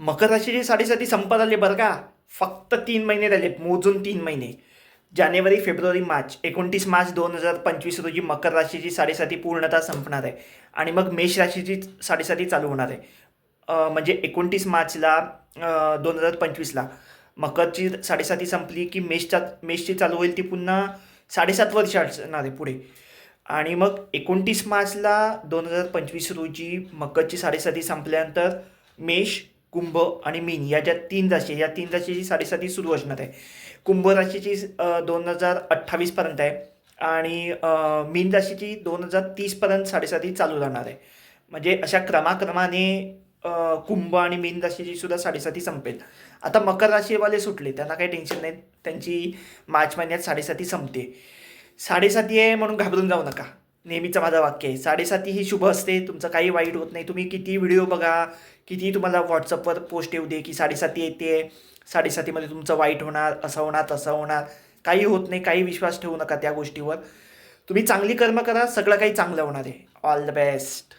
मकर राशीची साडेसाती संपत आली बरं का. फक्त 3 महिने राहिलेत, मोजून 3 महिने. जानेवारी, फेब्रुवारी, मार्च. 29 मार्च 2025 रोजी मकर राशीची साडेसाती पूर्णतः संपणार आहे आणि मग मेष राशीची साडेसाती चालू होणार आहे. म्हणजे 29 मार्चला 2025ला मकरची साडेसाती संपली की मेषची चालू होईल. ती पुन्हा 7.5 वर्ष असणार आहे पुढे. आणि मग 29 मार्चला 2025 रोजी मकरची साडेसाती संपल्यानंतर मेष, कुंभ आणि मीन या ज्या 3 राशी या 3 राशीची साडेसाती सुरू असणार आहे. कुंभ राशीची 2028 पर्यंत आहे आणि मीन राशीची 2030 पर्यंत साडेसाती चालू राहणार आहे. म्हणजे अशा क्रमाक्रमाने कुंभ आणि मीन राशीची सुद्धा साडेसाती संपेल. आता मकर राशीवाले सुटले, त्यांना काही टेन्शन नाही, त्यांची मार्च महिन्यात साडेसाती संपते. साडेसाती आहे म्हणून घाबरून जाऊ नका. नेहमीचं माझं वाक्य आहे, साडेसाती ही शुभ असते, तुमचं काही वाईट होत नाही. तुम्ही किती व्हिडिओ बघा, किती तुम्हाला व्हॉट्सअपवर पोस्ट येऊ दे की साडेसाती येते, साडेसातीमध्ये तुमचं वाईट होणार, असं होणार, तसं होणार. काही होत नाही, काही विश्वास ठेवू नका त्या गोष्टीवर. तुम्ही चांगली कर्म करा, सगळं काही चांगलं होणार आहे. All the best.